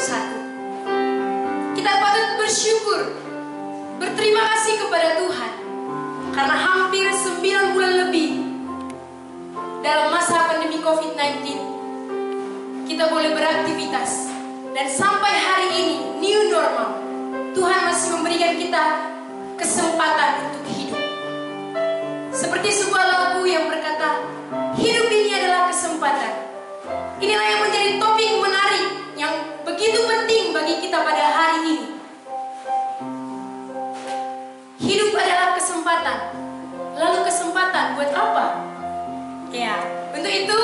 satu. Kita patut bersyukur, berterima kasih kepada Tuhan karena hampir 9 bulan lebih dalam masa pandemi COVID-19 kita boleh beraktivitas. Dan sampai hari ini, new normal, Tuhan masih memberikan kita kesempatan untuk hidup. Seperti sebuah lagu yang berkata, hidup ini adalah kesempatan. Inilah yang menjadi topik menarik yang begitu penting bagi kita pada hari ini. Hidup adalah kesempatan. Lalu kesempatan buat apa? Ya, untuk itu,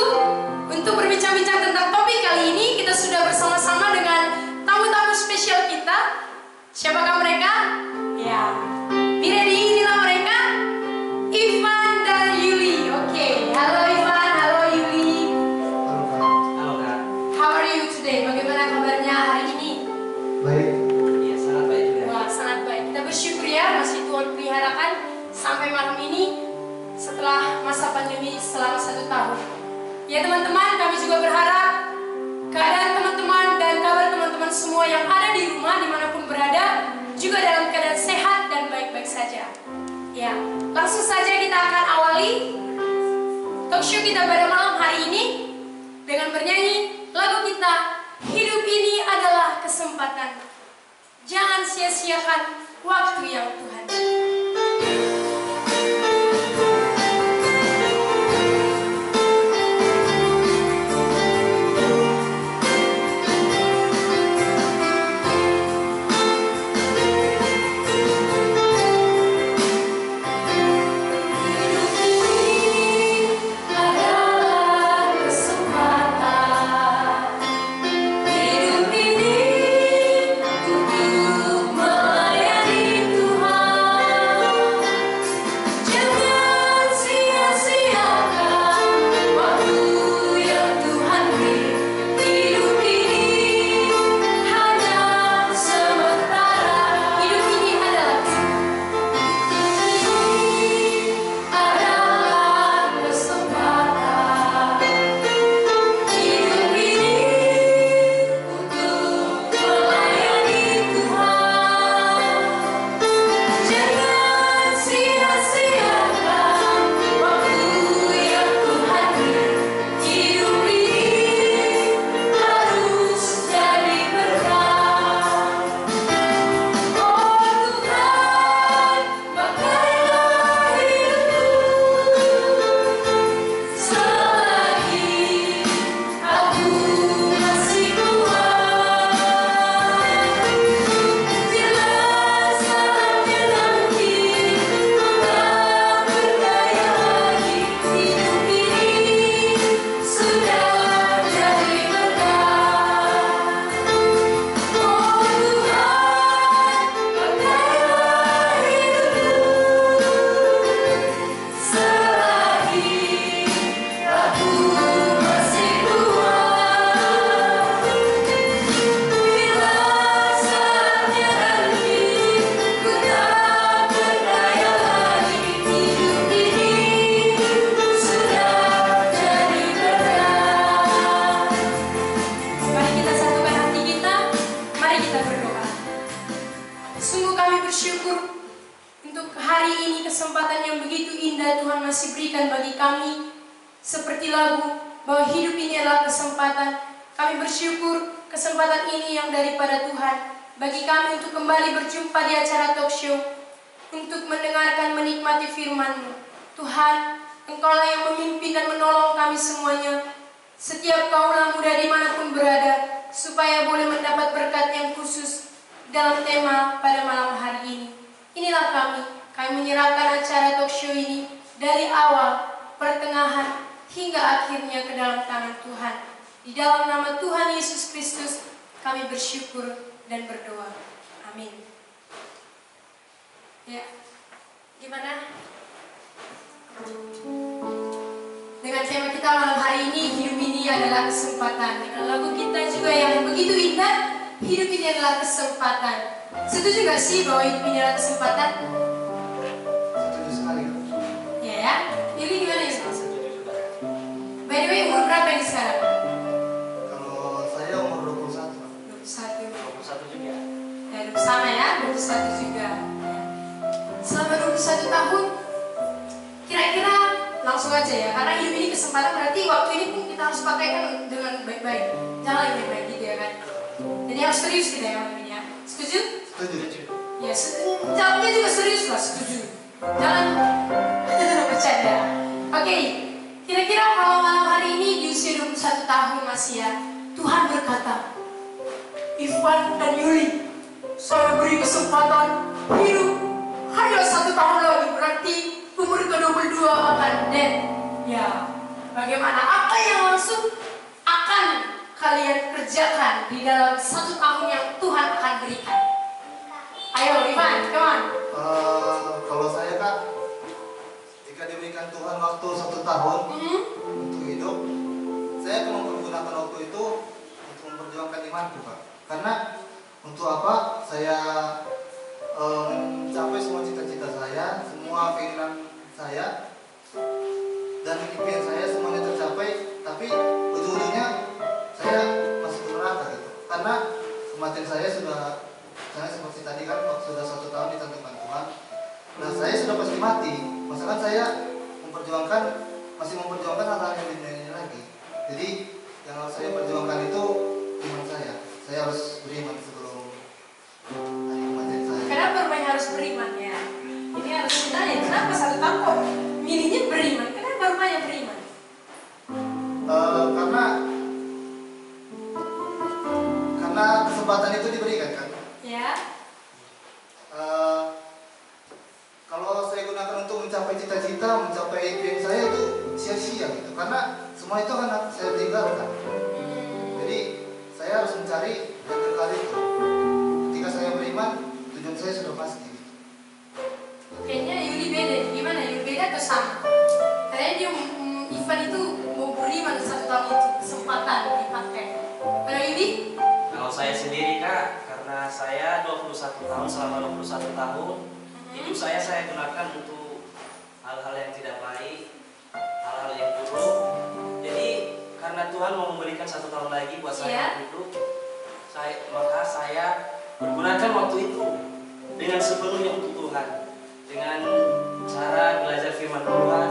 untuk berbincang-bincang tentang topik kali ini, kita sudah bersama-sama dengan tamu-tamu spesial kita. Siapakah mereka? Ya, be ready, inilah mereka, Ivan dan Yuli. Oke, halo Ivan, halo Yuli. Halo Kak. How are you today? Bagaimana kabarnya hari ini? Baik. Iya, sangat baik juga. Wah, sangat baik. Kita bersyukur ya, masih Tuhan peliharakan sampai malam ini setelah masa pandemi selama 1 tahun. Ya teman-teman, kami juga berharap keadaan teman-teman dan kabar teman-teman semua yang ada di rumah dimanapun berada juga dalam keadaan sehat dan baik-baik saja. Ya, langsung saja kita akan awali talk show kita pada malam hari ini dengan bernyanyi lagu kita, hidup ini adalah kesempatan. Jangan sia-siakan waktu yang Tuhan beri. Dengan tema kita malam hari ini, hidup ini adalah kesempatan. Dengan lagu kita juga yang begitu indah, hidup ini adalah kesempatan. Setuju gak sih bahwa hidup ini adalah kesempatan? Setuju sekali. Ya. Ini gimana ya? By the way, umur berapa ini sekarang? Kalau saya umur 21. 21 21 juga. Selama 21 tahun, kira-kira langsung aja ya, karena hidup ini kesempatan, berarti waktu ini pun kita harus pakaikan dengan baik-baik. Jangan yang baik-baik gitu ya kan. Jadi harus serius kita ya ini ya. Setuju? Setuju. Ya, jawabnya juga serius lah, setuju. Jangan bercanda. Oke, kira-kira kalau malam hari ini di usia 21 tahun masih ya, Tuhan berkata, Ivan dan Yuli, saya beri kesempatan hidup hanya 1 tahun lagi, berarti umur ke-22 akan dead. Ya, bagaimana? Apa yang langsung akan kalian kerjakan di dalam 1 tahun yang Tuhan akan berikan? Ayo, Ivan, come on. Kalau saya Kak, jika diberikan Tuhan waktu 1 tahun untuk hidup, saya akan mempergunakan waktu itu untuk memperjuangkan imanku Kak. Karena untuk apa? Saya mencapai semua cita-cita saya, semua keinginan saya, dan impian saya semuanya tercapai. Tapi ujung-ujungnya saya masuk neraka gitu. Karena kematian saya seperti tadi kan, sudah 1 tahun ditentukan Tuhan. Nah saya sudah pasti mati. Masalah saya masih memperjuangkan hal-hal yang di dunia ini lagi. Jadi yang harus saya perjuangkan itu iman saya. Saya harus beriman sebelum hari kematian saya. Kenapa bermain harus beriman ya? Ini harus ditanya, kenapa 1 tahun kok milihnya beriman? Kenapa bermain beriman? Karena kesempatan itu diberikan kan. Ya. Kalau saya gunakan untuk mencapai cita-cita, mencapai impian saya itu sia-sia gitu. Karena semua itu akan saya tinggalkan. Jadi saya harus mencari yang kekal itu. Ketika saya beriman, tujuan saya sudah pasti. Kayaknya Yuli beda. Gimana? Yuli beda atau sama? Kayaknya dia Ivan itu mau beriman 1 tahun itu kesempatan dipakai. Kalau Yuli? Kalau saya sendiri Kak, karena saya 21 tahun, selama 21 tahun hidup saya gunakan untuk hal-hal yang tidak baik, hal-hal yang buruk. Jadi karena Tuhan mau memberikan 1 tahun lagi buat saya hidup, maka saya menggunakan waktu itu dengan sepenuhnya untuk Tuhan, dengan cara belajar firman Tuhan,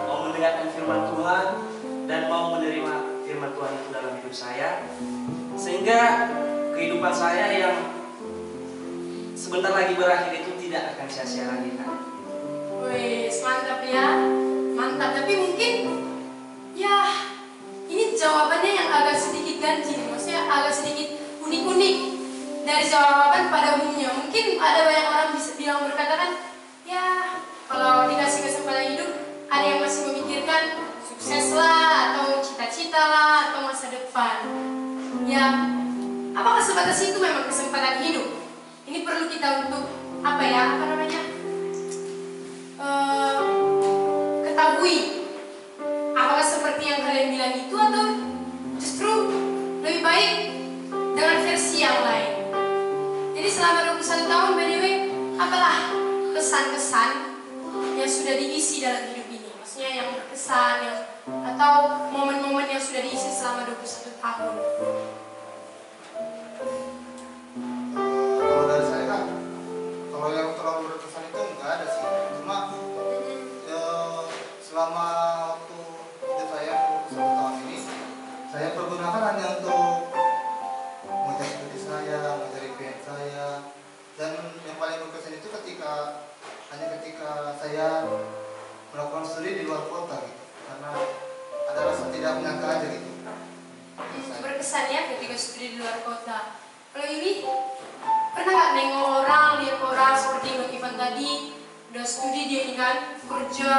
mau mendengarkan firman Tuhan, dan mau menerima firman Tuhan itu dalam hidup saya, sehingga kehidupan saya yang sebentar lagi berakhir itu tidak akan sia-sia lagi Kak. Wih, mantap ya, mantap. Tapi mungkin ya ini jawabannya yang agak sedikit ganjil, maksudnya agak sedikit unik-unik dari jawaban pada umumnya. Mungkin ada banyak orang bisa bilang berkata kan, ya kalau dikasih kesempatan hidup, ada yang masih memikirkan sukses lah, atau cita-cita lah, atau masa depan. Ya, apakah sebatas itu memang kesempatan hidup? Ini perlu kita untuk ketahui. Apakah seperti yang kalian bilang itu, atau justru lebih baik dengan versi yang lain? Jadi selama 21 tahun, by the way, apalah kesan-kesan yang sudah diisi dalam hidup ini? Maksudnya yang berkesan, atau momen-momen yang sudah diisi selama 21 tahun. Kalau dari saya Kak, kalau yang terlalu berkesan itu nggak ada sih. Cuma selama waktu hidup saya 1 tahun ini, saya pergunakan hanya untuk mengejar studi saya, mengejar impian saya. Dan yang paling berkesan itu ketika saya melakukan studi di luar kota gitu. Karena ada rasa tidak menyangka aja gitu. Berkesan ya ketika studi di luar kota. Kalau ini pernah nggak nengok orang, lihat orang seperti Bang Ivan tadi, udah studi dia ini kan, kerja,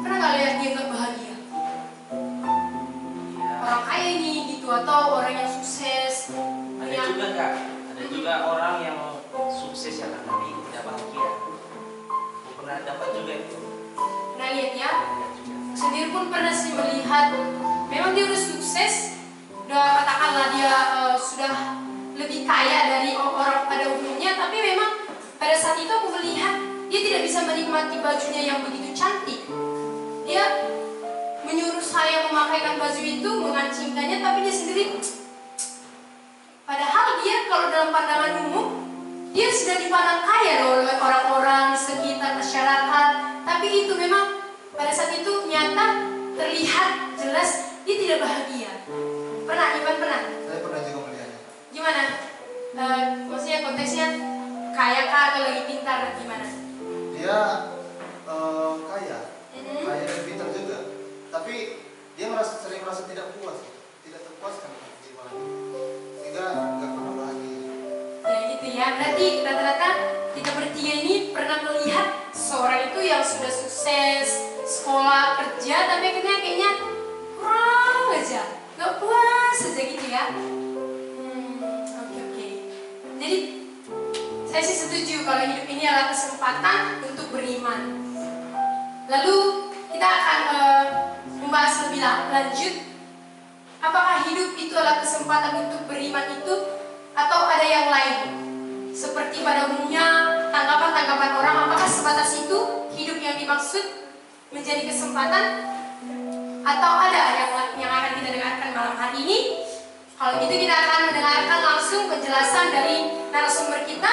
pernah nggak lihat dia nggak bahagia? Orang kaya ini gitu, atau orang yang sukses? Ada juga Kak, ada juga orang yang sukses ya Kak, tapi tidak bahagia. Aku pernah dapat juga itu. Pernah lihat ya? Sendiri pun pernah sih melihat, memang dia udah sukses, udah katakanlah dia sudah lebih kaya dari orang pada umumnya, tapi memang pada saat itu aku melihat dia tidak bisa menikmati bajunya yang begitu cantik. Dia menyuruh saya memakaikan baju itu, mengancingkannya, tapi dia sendiri, padahal dia kalau dalam pandangan umum dia sudah dipandang kaya loh oleh orang-orang di sekitar masyarakat. Tapi itu memang pada saat itu nyata terlihat jelas dia tidak bahagia. Pernah Ivan pernah? Saya pernah juga melihatnya. Gimana? Maksudnya konteksnya kaya kah atau lagi pintar gimana? Dia kaya, kaya dan pintar juga. Tapi dia sering merasa tidak puas, tidak terpuaskan dengan kehidupan ini. Sehingga nggak pernah bahagia. Ya gitu ya. Berarti rata-rata kita bertiga ini pernah melihat seorang itu yang sudah sukses, sekolah, kerja, tapi akhirnya kayaknya kurang aja, nggak puas aja gitu ya. Oke. Jadi saya sih setuju kalau hidup ini adalah kesempatan untuk beriman. Lalu kita akan membahas lebih lanjut, apakah hidup itu adalah kesempatan untuk beriman itu atau ada yang lain? Seperti pada umumnya tanggapan-tanggapan orang, apakah sebatas itu hidup yang dimaksud menjadi kesempatan atau ada yang akan kita dengarkan malam hari ini? Kalau gitu kita akan mendengarkan langsung penjelasan dari narasumber kita.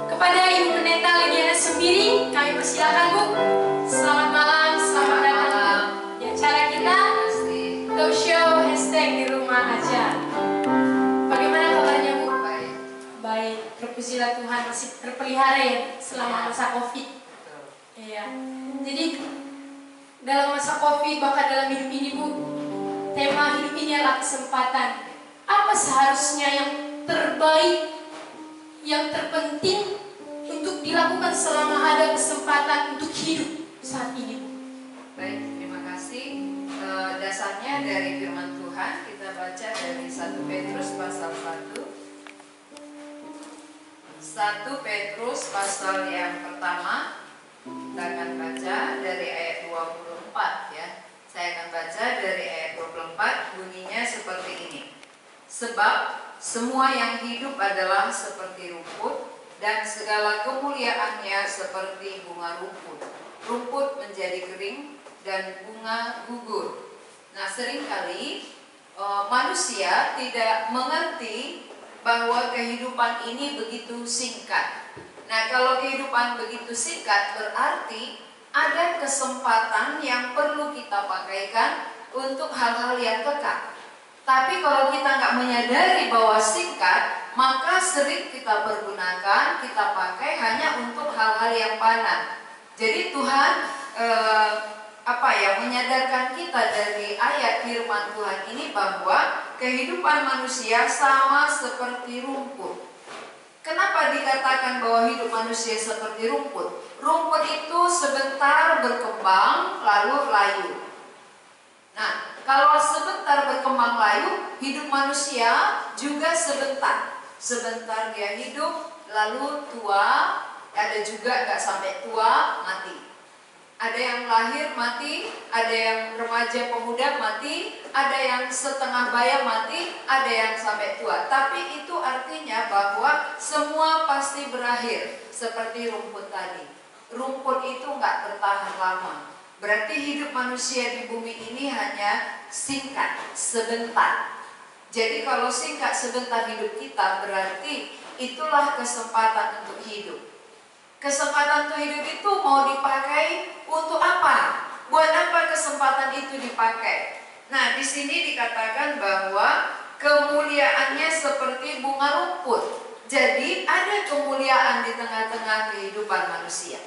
Kepada Ibu Pendeta Lidiana Sembiring, kami persilakan Bu. Selamat malam, selamat datang di acara kita Talk Show #di rumah aja. Bagaimana kabarnya Bu? Baik, terpujilah Tuhan masih terpelihara ya selama masa Covid. Iya. Jadi dalam masa Covid bahkan dalam hidup ini Bu, tema hidup ini adalah kesempatan. Apa seharusnya yang terbaik, yang terpenting untuk dilakukan selama ada kesempatan untuk hidup saat ini Bu? Baik, terima kasih. Dasarnya dari firman Tuhan kita baca dari 1 Petrus pasal 1. 1 Petrus pasal yang pertama, kita akan baca dari ayat 24 ya. Saya akan baca dari ayat 24, bunyinya seperti ini. Sebab semua yang hidup adalah seperti rumput, dan segala kemuliaannya seperti bunga rumput. Rumput menjadi kering dan bunga gugur. Nah, seringkali manusia tidak mengerti bahwa kehidupan ini begitu singkat. Nah, kalau kehidupan begitu singkat berarti ada kesempatan yang perlu kita pakaikan untuk hal-hal yang kekal. Tapi kalau kita nggak menyadari bahwa singkat, maka sering kita pergunakan, kita pakai hanya untuk hal-hal yang panas. Jadi Tuhan menyadarkan kita dari ayat firman Tuhan ini bahwa kehidupan manusia sama seperti rumput. Kenapa dikatakan bahwa hidup manusia seperti rumput? Rumput itu sebentar berkembang lalu layu. Nah, kalau sebentar berkembang layu, hidup manusia juga sebentar. Sebentar dia hidup, lalu tua, ada juga nggak sampai tua, mati. Ada yang lahir mati, ada yang remaja pemuda mati, ada yang setengah baya mati, ada yang sampai tua. Tapi itu artinya bahwa semua pasti berakhir, seperti rumput tadi. Rumput itu nggak bertahan lama. Berarti hidup manusia di bumi ini hanya singkat, sebentar. Jadi kalau singkat sebentar hidup kita, berarti itulah kesempatan untuk hidup. Kesempatan untuk hidup itu mau dipakai untuk apa? Buat apa kesempatan itu dipakai? Nah, di sini dikatakan bahwa kemuliaannya seperti bunga rumput. Jadi ada kemuliaan di tengah-tengah kehidupan manusia.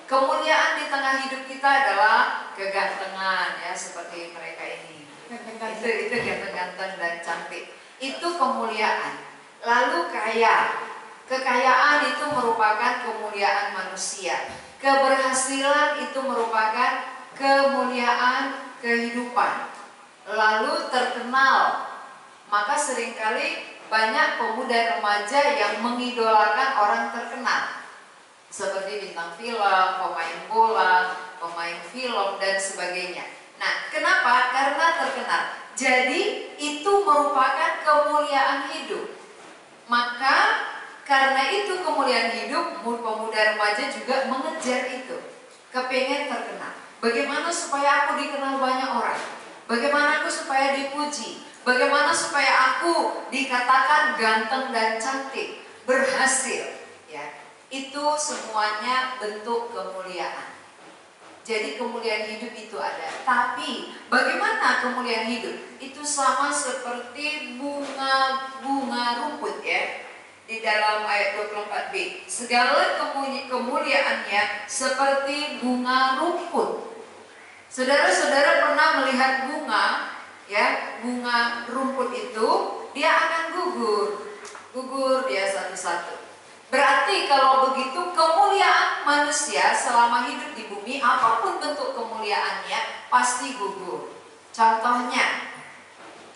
Kemuliaan di tengah hidup kita adalah kegantengan, ya, seperti mereka ini. Itu ganteng-ganteng dan cantik. Itu kemuliaan. Lalu kaya. Kekayaan itu merupakan kemuliaan manusia. Keberhasilan itu merupakan kemuliaan kehidupan. Lalu terkenal. Maka seringkali banyak pemuda remaja yang mengidolakan orang terkenal. Seperti bintang film, pemain bola, pemain film, dan sebagainya. Nah, kenapa? Karena terkenal. Jadi, itu merupakan kemuliaan hidup. Maka, karena itu kemuliaan hidup, pemuda remaja juga mengejar itu. Kepengen terkenal. Bagaimana supaya aku dikenal banyak orang? Bagaimana aku supaya dipuji? Bagaimana supaya aku dikatakan ganteng dan cantik, berhasil? ya, itu semuanya bentuk kemuliaan. Jadi kemuliaan hidup itu ada. Tapi bagaimana kemuliaan hidup? Itu sama seperti bunga rumput ya. Di dalam ayat 24b, segala kemuliaannya seperti bunga rumput. Saudara-saudara pernah melihat bunga, ya, bunga rumput itu dia akan gugur dia satu-satu. Berarti kalau begitu kemuliaan manusia selama hidup di bumi, apapun bentuk kemuliaannya pasti gugur. Contohnya,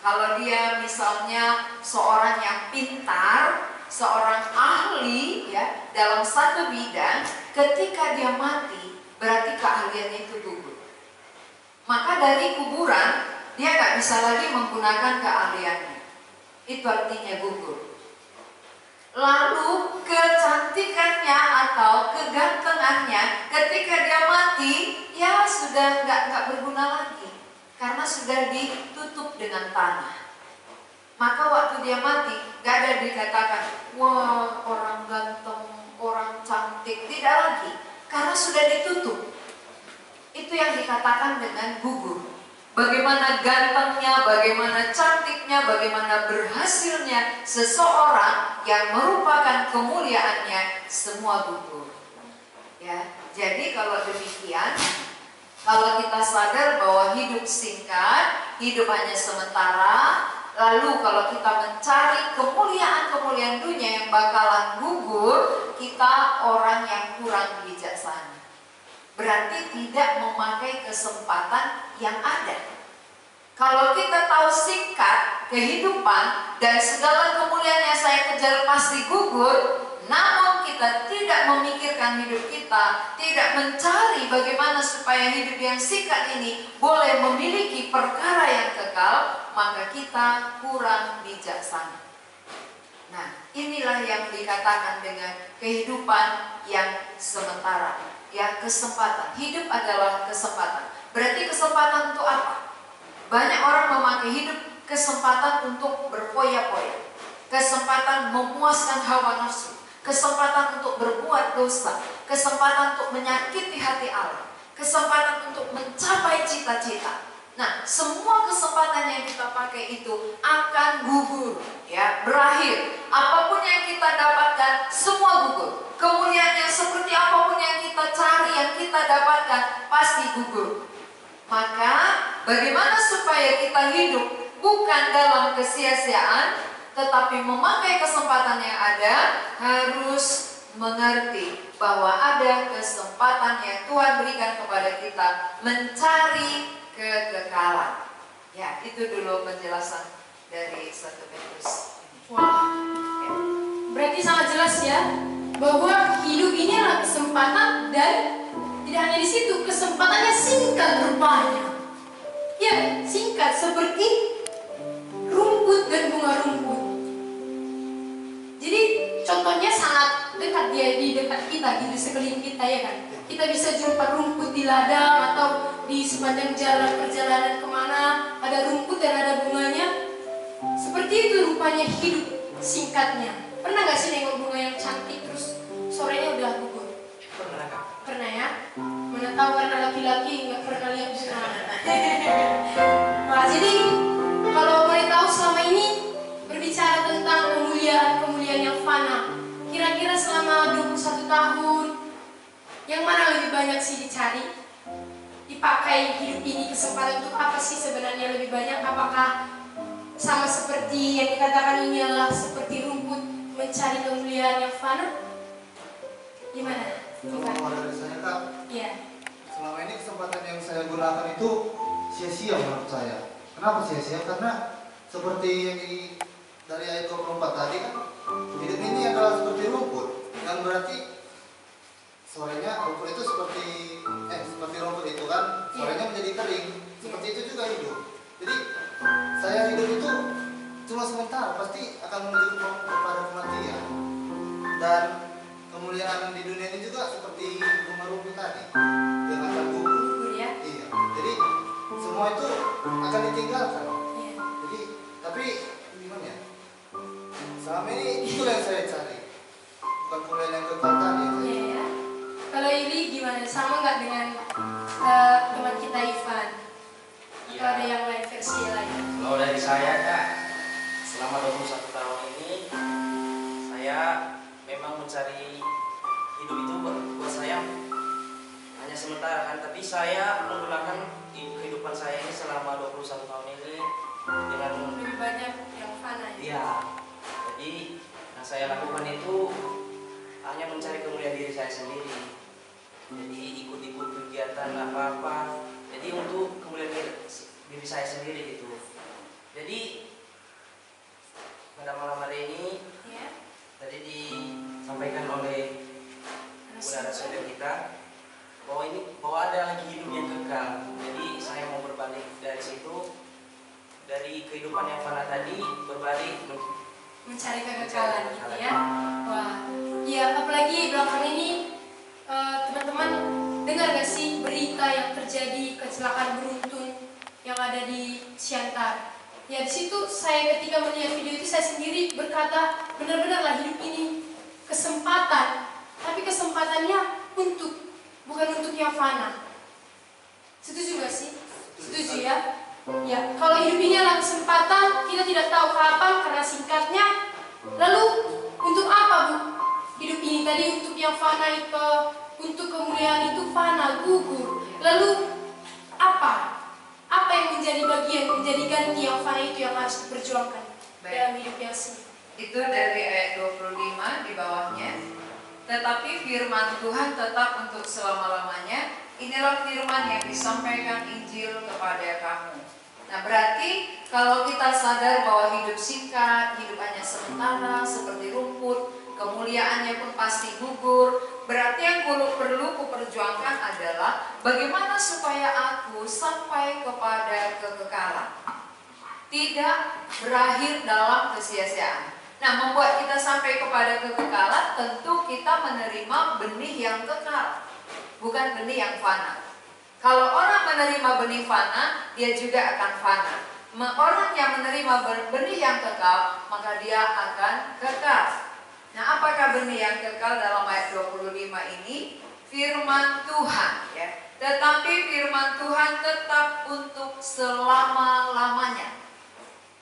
kalau dia misalnya seorang yang pintar, seorang ahli ya dalam satu bidang, ketika dia mati berarti keahliannya itu gugur. Maka dari kuburan dia nggak bisa lagi menggunakan keahliannya. Itu artinya gugur. Lalu kecantikannya atau kegantengannya ketika dia mati ya sudah nggak berguna lagi karena sudah ditutup dengan tanah. Maka waktu dia mati nggak ada dikatakan wah orang ganteng, orang cantik, tidak lagi karena sudah ditutup. Itu yang dikatakan dengan gugur. Bagaimana gantengnya, bagaimana cantiknya, bagaimana berhasilnya seseorang yang merupakan kemuliaannya, semua gugur. Ya, jadi kalau demikian, kalau kita sadar bahwa hidup singkat, hidup hanya sementara, lalu kalau kita mencari kemuliaan-kemuliaan dunia yang bakalan gugur, kita orang yang kurang bijaksana. Berarti tidak memakai kesempatan yang ada. Kalau kita tahu singkat kehidupan dan segala kemuliaan yang saya kejar pasti gugur, namun kita tidak memikirkan hidup kita, tidak mencari bagaimana supaya hidup yang singkat ini boleh memiliki perkara yang kekal, maka kita kurang bijaksana. Nah, inilah yang dikatakan dengan kehidupan yang sementara. Ya, kesempatan. Hidup adalah kesempatan. Berarti kesempatan untuk apa? Banyak orang memakai hidup kesempatan untuk berfoya-foya, kesempatan memuaskan hawa nafsu, kesempatan untuk berbuat dosa, kesempatan untuk menyakiti hati Allah, kesempatan untuk mencapai cita-cita. Nah, semua kesempatan yang kita pakai itu akan gugur, ya, berakhir. Apapun yang kita dapatkan, semua gugur. Kemuliaan yang seperti apapun yang kita cari, yang kita dapatkan, pasti gugur. Maka, bagaimana supaya kita hidup bukan dalam kesia-siaan, tetapi memakai kesempatan yang ada, harus mengerti bahwa ada kesempatan yang Tuhan berikan kepada kita mencari kekekalan. Ya, itu dulu penjelasan dari 1 Petrus. Wah, berarti sangat jelas ya bahwa hidup ini adalah kesempatan dan tidak hanya di situ, kesempatannya singkat rupanya. Ya, singkat seperti rumput dan bunga rumput. Jadi contohnya sangat dekat dia di dekat kita, di sekeliling kita ya kan. Kita bisa jumpa rumput di ladang atau di sepanjang jalan perjalanan kemana ada rumput dan ada bunganya. Seperti itu rupanya hidup singkatnya. Pernah gak sih nengok bunga yang cantik terus sorenya udah gugur? Pernah ya? Mana tahu warna laki-laki nggak pernah lihat bunga. Nah, jadi kalau boleh tahu selama ini berbicara tentang kemuliaan yang fana, kira-kira selama 21 tahun yang mana lebih banyak sih dicari? Dipakai hidup ini kesempatan untuk apa sih sebenarnya lebih banyak? Apakah sama seperti yang dikatakan ini adalah seperti rumput mencari kemuliaan yang fana? Gimana? Kalau dari saya Kak, Iya. selama ini kesempatan yang saya gunakan itu sia-sia menurut saya. Kenapa sia-sia? Karena seperti yang dari ayat 24 tadi kan, hidup ini adalah seperti rumput, yang berarti sorenya rumput itu seperti rumput itu kan, sorenya menjadi kering. Seperti itu juga hidup. Jadi saya hidup itu cuma sementara, pasti akan menuju kepada kematian. Dan kemuliaan di dunia ini juga seperti bunga rumput tadi, yang akan gugur. Ya. Iya. Jadi semua itu akan ditinggalkan. Iya. Jadi tapi gimana ya? Selama ini itulah yang saya cari. bukan kemuliaan yang kekal tadi. Iya ya. Kalau ini gimana? Sama nggak dengan teman kita Ivan? Atau ada yang lain versi lain? Kalau dari saya Kak, selama 21 tahun ini saya memang mencari hidup itu buat saya hanya sementara kan, tapi saya menggunakan kehidupan saya ini selama 21 tahun ini dengan Lebih banyak yang fana. iya. Jadi yang saya lakukan itu hanya mencari kemuliaan diri saya sendiri. Jadi ikut-ikut kegiatan apa-apa. Jadi untuk kemuliaan diri saya sendiri gitu. Jadi pada malam hari ini Ya. tadi disampaikan oleh saudara-saudara kita bahwa ada lagi hidup yang kekal. Jadi saya mau berbalik dari situ, dari kehidupan yang fana tadi berbalik Mencari kekekalan gitu ya. Wah, ya apalagi belakang ini teman-teman dengar gak sih berita yang terjadi kecelakaan beruntun yang ada di Siantar? Ya di situ saya ketika melihat video itu saya sendiri berkata benar-benarlah hidup ini kesempatan, tapi kesempatannya bukan untuk yang fana. Setuju gak sih? Setuju ya? Ya, kalau hidup ini adalah kesempatan, kita tidak tahu kapan karena singkatnya. Lalu untuk apa Bu? Hidup ini tadi untuk yang fana itu, untuk kemuliaan itu fana, gugur. Lalu apa? Apa yang menjadi bagian, menjadi ganti yang fana itu yang harus diperjuangkan dalam hidup yang sini? Itu dari ayat 25 di bawahnya. Tetapi firman Tuhan tetap untuk selama-lamanya. Inilah firman yang disampaikan Injil kepada kamu. Nah berarti kalau kita sadar bahwa hidup singkat, hidup hanya sementara seperti rumput, kemuliaannya pun pasti gugur. Berarti yang perlu kuperjuangkan adalah bagaimana supaya aku sampai kepada kekekalan, tidak berakhir dalam kesia-siaan. Nah membuat kita sampai kepada kekekalan tentu kita menerima benih yang kekal, bukan benih yang fana. Kalau orang menerima benih fana, dia juga akan fana. Orang yang menerima benih yang kekal, maka dia akan kekal. Nah, apakah benih yang kekal dalam ayat 25 ini? Firman Tuhan, ya. Tetapi firman Tuhan tetap untuk selama-lamanya.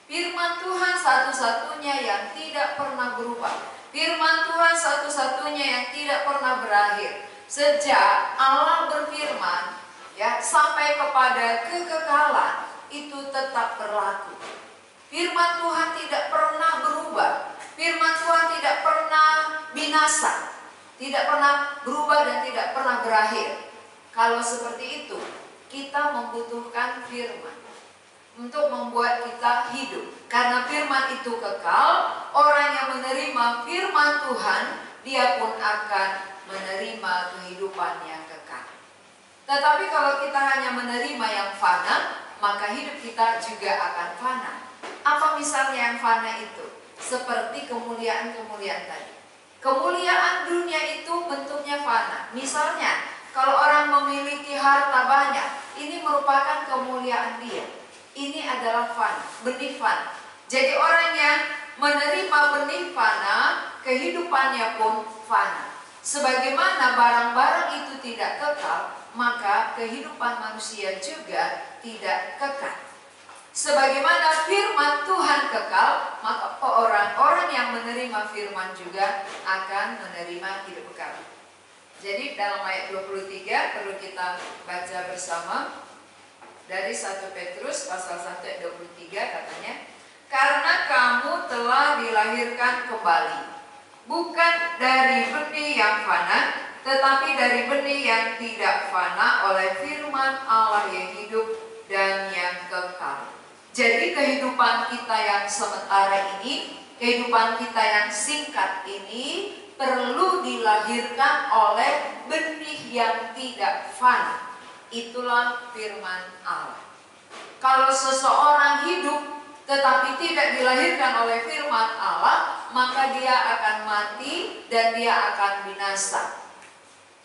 Firman Tuhan satu-satunya yang tidak pernah berubah. Firman Tuhan satu-satunya yang tidak pernah berakhir. Sejak Allah berfirman, ya, sampai kepada kekekalan itu tetap berlaku. Firman Tuhan tidak pernah berubah. Firman Tuhan tidak pernah binasa, tidak pernah berubah dan tidak pernah berakhir. Kalau seperti itu, kita membutuhkan firman untuk membuat kita hidup. Karena firman itu kekal, orang yang menerima firman Tuhan, dia pun akan menerima kehidupan yang kekal. Tetapi kalau kita hanya menerima yang fana, maka hidup kita juga akan fana. Apa misalnya yang fana itu? Seperti kemuliaan-kemuliaan tadi. Kemuliaan dunia itu bentuknya fana. Misalnya, kalau orang memiliki harta banyak, ini merupakan kemuliaan dia. Ini adalah fana, benih fana. Jadi orang yang menerima benih fana, kehidupannya pun fana. Sebagaimana barang-barang itu tidak kekal, maka kehidupan manusia juga tidak kekal. Sebagaimana firman Tuhan kekal, maka orang-orang yang menerima firman juga akan menerima hidup kekal. Jadi dalam ayat 23 perlu kita baca bersama dari 1 Petrus pasal 1 ayat 23 katanya, karena kamu telah dilahirkan kembali, bukan dari benih yang fana, tetapi dari benih yang tidak fana oleh firman Allah yang hidup dan yang kekal. Jadi kehidupan kita yang sementara ini, kehidupan kita yang singkat ini perlu dilahirkan oleh benih yang tidak fana. Itulah firman Allah. Kalau seseorang hidup tetapi tidak dilahirkan oleh firman Allah, maka dia akan mati dan dia akan binasa.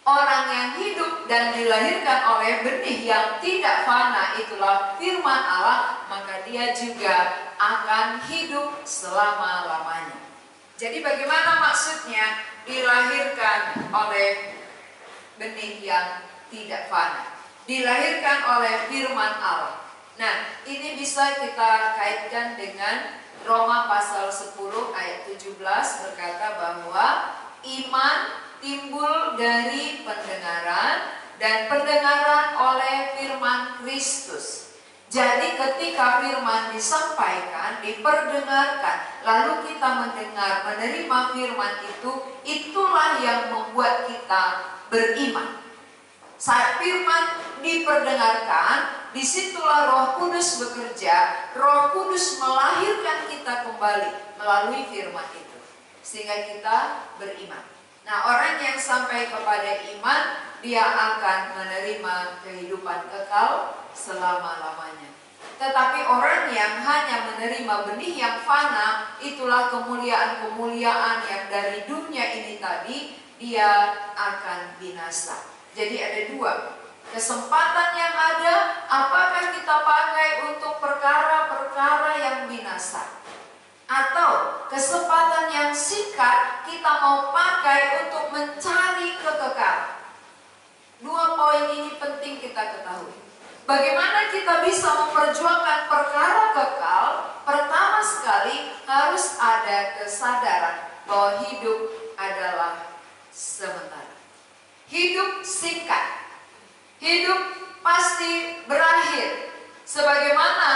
Orang yang hidup dan dilahirkan oleh benih yang tidak fana, itulah firman Allah, maka dia juga akan hidup selama-lamanya. Jadi bagaimana maksudnya dilahirkan oleh benih yang tidak fana? Dilahirkan oleh firman Allah. Nah, ini bisa kita kaitkan dengan Roma pasal 10 ayat 17 berkata bahwa iman timbul dari pendengaran dan pendengaran oleh firman Kristus. Jadi ketika firman disampaikan, diperdengarkan, lalu kita mendengar, menerima firman itu, itulah yang membuat kita beriman. Saat firman diperdengarkan, disitulah Roh Kudus bekerja. Roh Kudus melahirkan kita kembali melalui firman itu, sehingga kita beriman. Nah, orang yang sampai kepada iman, dia akan menerima kehidupan kekal selama-lamanya. Tetapi orang yang hanya menerima benih yang fana, itulah kemuliaan-kemuliaan yang dari dunia ini tadi, dia akan binasa. Jadi ada dua kesempatan yang ada, apakah kita pakai untuk perkara-perkara yang binasa, atau kesempatan yang singkat kita mau pakai untuk mencari kekekalan. Dua poin ini penting kita ketahui. Bagaimana kita bisa memperjuangkan perkara kekal? Pertama sekali harus ada kesadaran bahwa hidup adalah sementara. Hidup singkat. Hidup pasti berakhir. Sebagaimana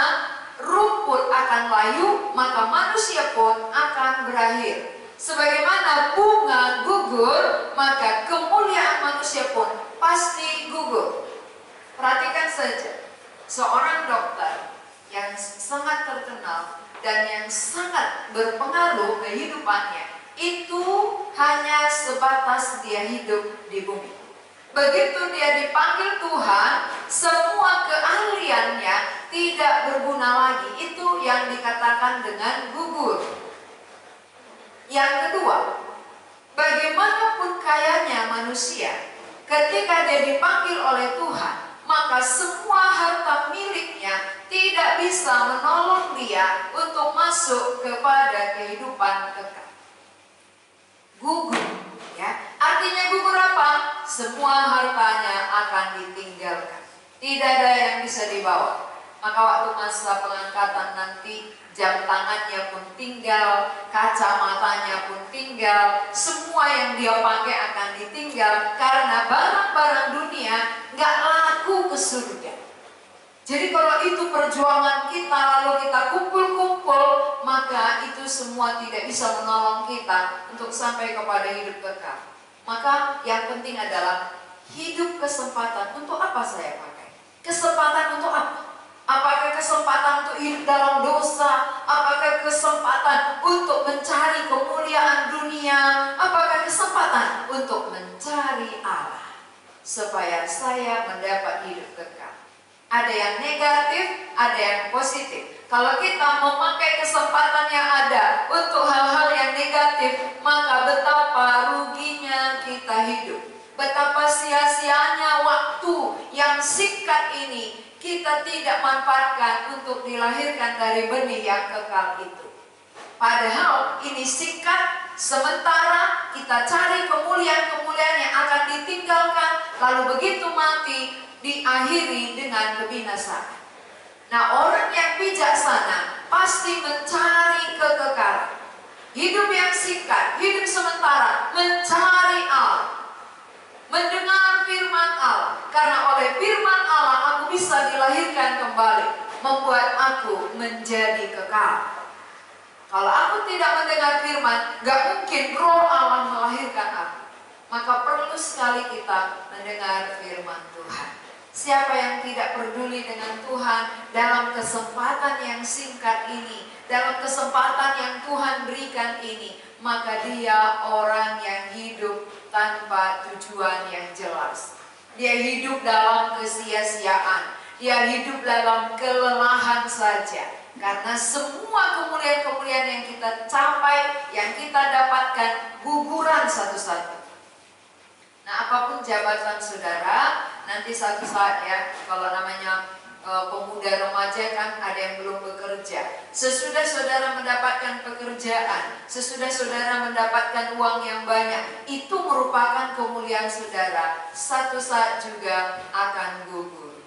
rumput akan layu, maka manusia pun akan berakhir. Sebagaimana bunga gugur, maka kemuliaan manusia pun pasti gugur. Perhatikan saja, seorang dokter yang sangat terkenal dan yang sangat berpengaruh kehidupannya, itu hanya sebatas dia hidup di bumi. Begitu dia dipanggil Tuhan, semua keahliannya tidak berguna lagi. Itu yang dikatakan dengan gugur. Yang kedua, bagaimanapun kayanya manusia, ketika dia dipanggil oleh Tuhan, maka semua harta miliknya tidak bisa menolong dia untuk masuk kepada kehidupan kekal. Gugur, ya. Artinya gugur apa? Semua hartanya akan ditinggalkan. Tidak ada yang bisa dibawa. Maka waktu masa pengangkatan nanti, jam tangannya pun tinggal, kacamatanya pun tinggal, semua yang dia pakai akan ditinggal karena barang-barang dunia nggak laku ke surga. Jadi kalau itu perjuangan kita lalu kita kumpul-kumpul, maka itu semua tidak bisa menolong kita untuk sampai kepada hidup kekal. Maka yang penting adalah hidup kesempatan. Untuk apa saya pakai? Kesempatan untuk apa? Apakah kesempatan untuk hidup dalam dosa? Apakah kesempatan untuk mencari kemuliaan dunia? Apakah kesempatan untuk mencari Allah supaya saya mendapat hidup kekal? Ada yang negatif, ada yang positif. Kalau kita memakai kesempatan yang ada untuk hal-hal yang negatif, maka betapa ruginya kita hidup. Betapa sia-sianya waktu yang singkat ini kita tidak manfaatkan untuk dilahirkan dari benih yang kekal itu. Padahal ini singkat, sementara kita cari kemuliaan-kemuliaan yang akan ditinggalkan, lalu begitu mati diakhiri dengan kebinasaan. Nah, orang yang bijaksana pasti mencari kekekalan. Hidup yang singkat, hidup sementara, mencari Allah, mendengar firman Allah. Karena oleh firman Allah aku bisa dilahirkan kembali, membuat aku menjadi kekal. Kalau aku tidak mendengar firman, gak mungkin Roh Allah melahirkan aku. Maka perlu sekali kita mendengar firman Tuhan. Siapa yang tidak peduli dengan Tuhan dalam kesempatan yang singkat ini, dalam kesempatan yang Tuhan berikan ini, maka dia orang yang hidup tanpa tujuan yang jelas. Dia hidup dalam kesia-siaan, dia hidup dalam kelelahan saja. Karena semua kemuliaan-kemuliaan yang kita capai, yang kita dapatkan, guguran satu-satu. Nah, apapun jabatan saudara, nanti satu saat ya, kalau namanya pemuda remaja kan ada yang belum bekerja. Sesudah saudara mendapatkan pekerjaan, sesudah saudara mendapatkan uang yang banyak, itu merupakan kemuliaan saudara, satu saat juga akan gugur.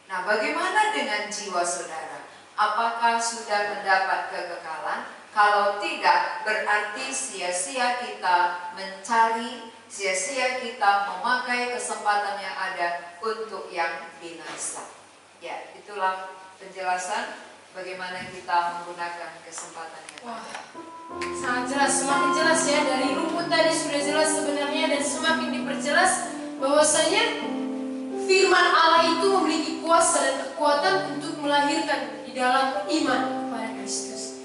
Nah, bagaimana dengan jiwa saudara? Apakah sudah mendapat kekekalan? Kalau tidak, berarti sia-sia kita mencari, sia-sia kita memakai kesempatan yang ada untuk yang binasa. Ya, itulah penjelasan bagaimana kita menggunakan kesempatan yang ada. Sangat jelas, semakin jelas ya. Dari rumput tadi sudah jelas sebenarnya, dan semakin diperjelas bahwasanya firman Allah itu memiliki kuasa dan kekuatan untuk melahirkan di dalam iman kepada Kristus.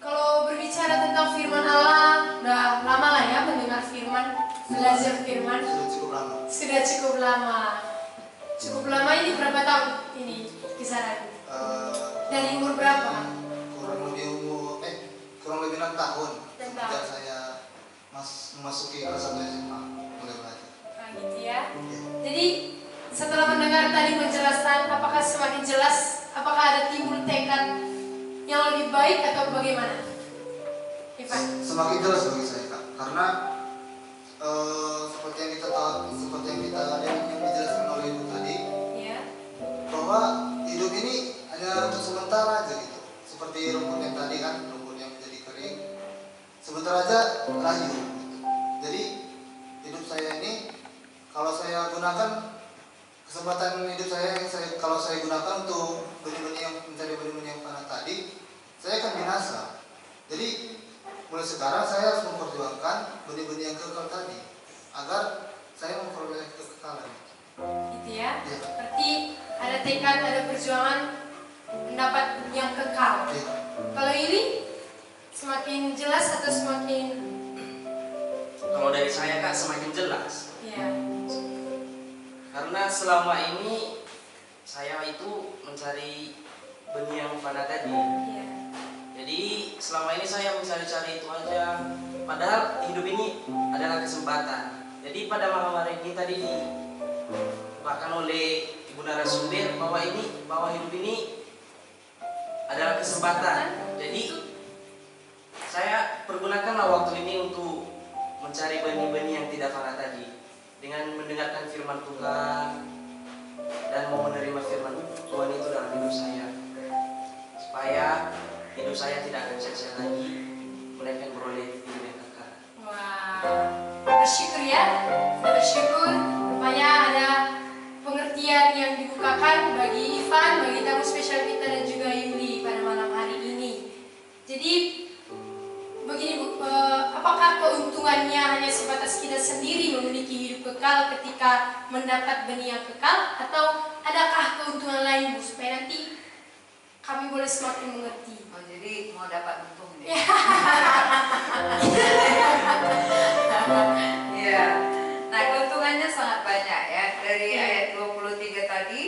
Kalau berbicara tentang firman Allah, udah lama lah ya mendengar firman, belajar firman. Sudah cukup lama. Cukup lama ini berapa tahun ini kisaran? Dari umur berapa? Kurang lebih 6 tahun sejak saya memasuki kelas 1 SMA mulai belajar. Nah, gitu ya. Jadi setelah mendengar tadi penjelasan, apakah semakin jelas? Apakah ada timbul tekad yang lebih baik atau bagaimana? Ivan? Semakin jelas bagi saya, Kak, karena seperti yang kita tahu, seperti yang dijelaskan oleh Ibu tadi, Ya. bahwa hidup ini hanya untuk sementara aja gitu. Seperti rumput yang tadi kan, rumput yang menjadi kering, sebentar aja layu. Gitu. Jadi hidup saya ini, kalau saya gunakan kesempatan hidup kalau saya gunakan untuk benih-benih yang mencari benih-benih yang fana tadi, saya akan binasa. Jadi mulai sekarang saya harus memperjuangkan benih-benih yang kekal tadi agar saya memperoleh kekekalan. Gitu ya. Ya. Berarti ada tekad, ada perjuangan mendapat yang kekal. Ya. Kalau ini semakin jelas atau semakin? Kalau dari saya Kak semakin jelas. Ya. Karena selama ini saya itu mencari benih yang fana tadi. Ya. Jadi selama ini saya mencari-cari itu aja. Padahal hidup ini adalah kesempatan. Jadi pada malam hari ini tadi bahkan oleh Ibu narasumber bahwa hidup ini adalah kesempatan. Jadi saya pergunakanlah waktu ini untuk mencari benih-benih yang tidak fana tadi, dengan mendengarkan firman Tuhan dan mau menerima firman Tuhan itu dalam hidup saya, supaya hidup saya tidak akan sia-sia lagi, melainkan beroleh hidup yang kekal. Wah, bersyukur ya, bersyukur rupanya ada pengertian yang dibukakan bagi Ivan, bagi tamu spesial kita dan juga Yuli pada malam hari ini. Jadi begini Bu, apakah keuntungannya hanya sebatas kita sendiri memiliki hidup kekal ketika mendapat benih yang kekal, atau adakah keuntungan lain Bu, supaya nanti kami boleh semakin mengerti? Oh, jadi mau dapat untung nih. Ya. Nah, keuntungannya sangat banyak ya. Dari ayat 23 tadi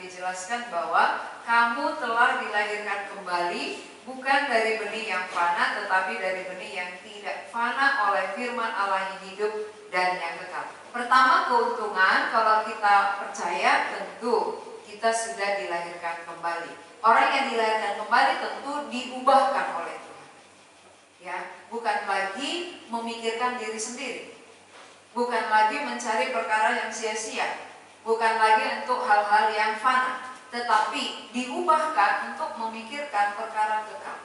dijelaskan bahwa kamu telah dilahirkan kembali bukan dari benih yang fana, tetapi dari benih yang tidak fana oleh firman Allah yang hidup dan yang kekal. Pertama, keuntungan kalau kita percaya, tentu kita sudah dilahirkan kembali. Orang yang dilahirkan kembali tentu diubahkan oleh Tuhan. Ya, bukan lagi memikirkan diri sendiri. Bukan lagi mencari perkara yang sia-sia. Bukan lagi untuk hal-hal yang fana, tetapi diubahkan untuk memikirkan perkara kekal.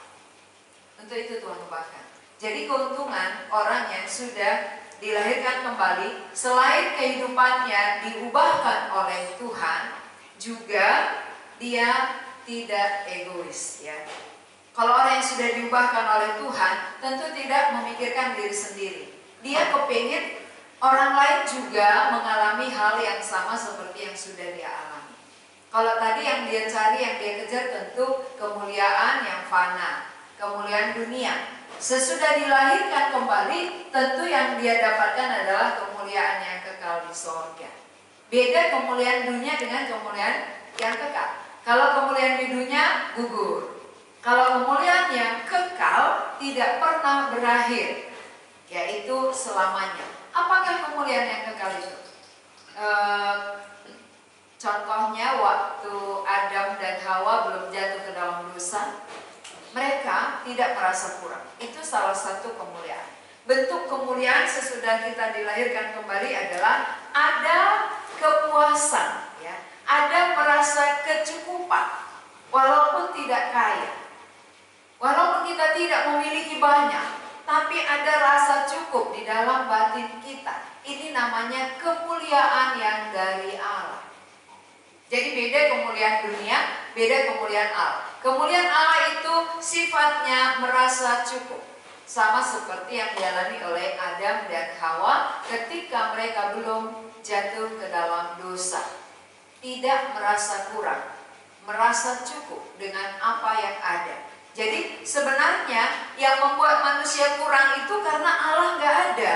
Untuk itu Tuhan ubahkan. Jadi keuntungan orang yang sudah dilahirkan kembali, selain kehidupannya diubahkan oleh Tuhan, juga dia tidak egois ya. Kalau orang yang sudah diubahkan oleh Tuhan, tentu tidak memikirkan diri sendiri. Dia kepingin orang lain juga mengalami hal yang sama seperti yang sudah dia alami. Kalau tadi yang dia cari, yang dia kejar tentu kemuliaan yang fana, kemuliaan dunia. Sesudah dilahirkan kembali, tentu yang dia dapatkan adalah kemuliaan yang kekal di surga. Beda kemuliaan dunia dengan kemuliaan yang kekal. Kalau kemuliaan di dunia gugur. Kalau kemuliaan yang kekal tidak pernah berakhir, yaitu selamanya. Apakah kemuliaan yang kekal itu? Contohnya waktu Adam dan Hawa belum jatuh ke dalam dosa, mereka tidak merasa kurang. Itu salah satu kemuliaan. Bentuk kemuliaan sesudah kita dilahirkan kembali adalah ada kepuasan, ya. Ada merasa kecukupan, walaupun tidak kaya, walaupun kita tidak memiliki banyak, tapi ada rasa cukup di dalam batin kita. Ini namanya kemuliaan yang dari Allah. Jadi beda kemuliaan dunia, beda kemuliaan Allah. Kemuliaan Allah itu sifatnya merasa cukup. Sama seperti yang dialami oleh Adam dan Hawa ketika mereka belum jatuh ke dalam dosa. Tidak merasa kurang, merasa cukup dengan apa yang ada. Jadi sebenarnya yang membuat manusia kurang itu karena Allah nggak ada.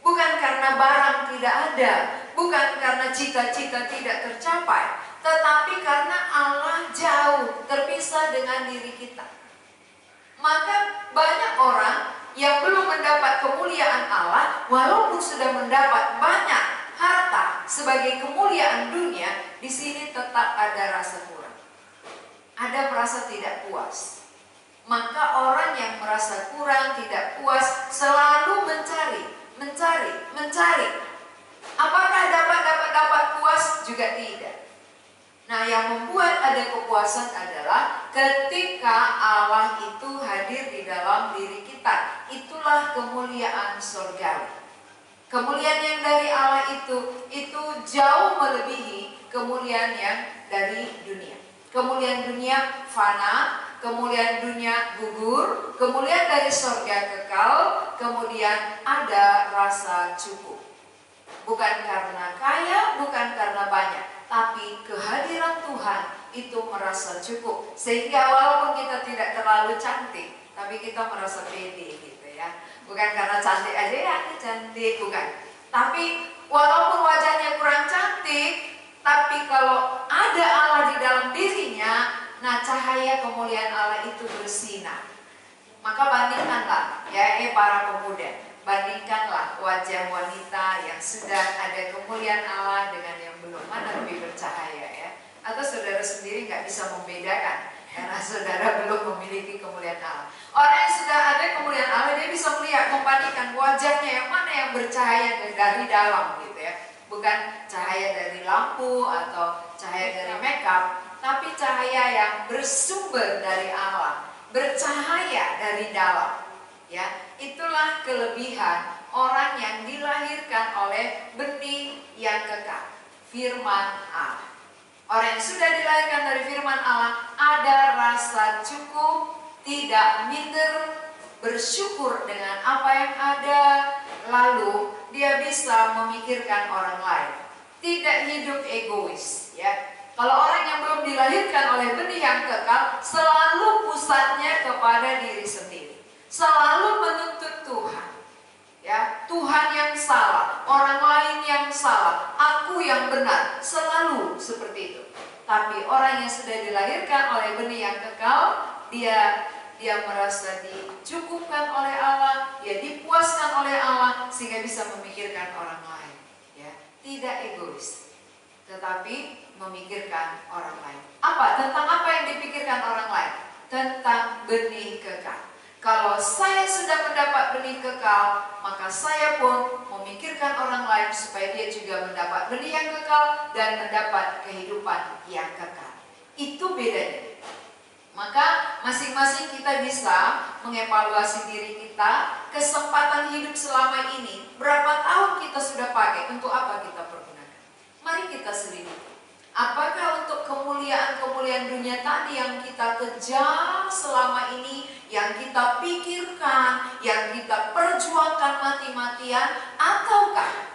Bukan karena barang tidak ada, bukan karena cita-cita tidak tercapai, tetapi karena Allah jauh terpisah dengan diri kita. Maka banyak orang yang belum mendapat kemuliaan Allah, walaupun sudah mendapat banyak harta sebagai kemuliaan dunia, di sini tetap ada rasa kurang. Ada merasa tidak puas. Maka orang yang merasa kurang, tidak puas, selalu mencari. Apakah dapat puas? Juga tidak. Nah, yang membuat ada kepuasan adalah ketika Allah itu hadir di dalam diri kita. Itulah kemuliaan surgawi. Kemuliaan yang dari Allah itu jauh melebihi kemuliaan yang dari dunia. Kemuliaan dunia fana, kemuliaan dunia gugur, kemuliaan dari surga kekal, kemudian ada rasa cukup. Bukan karena kaya, bukan karena banyak, tapi kehadiran Tuhan itu merasa cukup. Sehingga walaupun kita tidak terlalu cantik, tapi kita merasa pede gitu ya. Bukan karena cantik aja ya, ini cantik, bukan. Tapi walaupun wajahnya kurang cantik, tapi kalau ada Allah di dalam dirinya, nah cahaya kemuliaan Allah itu bersinar. Maka bandingkanlah ya para pemuda, bandingkanlah wajah wanita yang sudah ada kemuliaan Allah dengan yang belum, mana lebih bercahaya ya. Atau saudara sendiri nggak bisa membedakan karena saudara belum memiliki kemuliaan Allah. Orang yang sudah ada kemuliaan Allah, dia bisa melihat, membandingkan wajahnya yang mana yang bercahaya dari dalam gitu ya. Bukan cahaya dari lampu atau cahaya dari makeup, tapi cahaya yang bersumber dari Allah, bercahaya dari dalam. Ya, itulah kelebihan orang yang dilahirkan oleh benih yang kekal, firman Allah. Orang yang sudah dilahirkan dari firman Allah ada rasa cukup, tidak minder, bersyukur dengan apa yang ada, lalu dia bisa memikirkan orang lain, tidak hidup egois ya. Kalau orang yang belum dilahirkan oleh benih yang kekal, selalu pusatnya kepada diri sendiri, selalu menuntut Tuhan ya. Tuhan yang salah, orang lain yang salah, aku yang benar, selalu seperti itu. Tapi orang yang sudah dilahirkan oleh benih yang kekal, dia merasa dicukupkan oleh Allah, dia dipuaskan oleh Allah, sehingga bisa memikirkan orang lain ya. Tidak egois, tetapi memikirkan orang lain. Tentang apa yang dipikirkan orang lain? Tentang benih kekal. Kalau saya sudah mendapat benih kekal, maka saya pun memikirkan orang lain supaya dia juga mendapat benih yang kekal dan mendapat kehidupan yang kekal. Itu bedanya. Maka masing-masing kita bisa mengevaluasi diri kita, kesempatan hidup selama ini, berapa tahun kita sudah pakai, untuk apa kita pergunakan. Mari kita selidiki. Apakah untuk kemuliaan-kemuliaan dunia tadi yang kita kejar selama ini, yang kita pikirkan, yang kita perjuangkan mati-matian, ataukah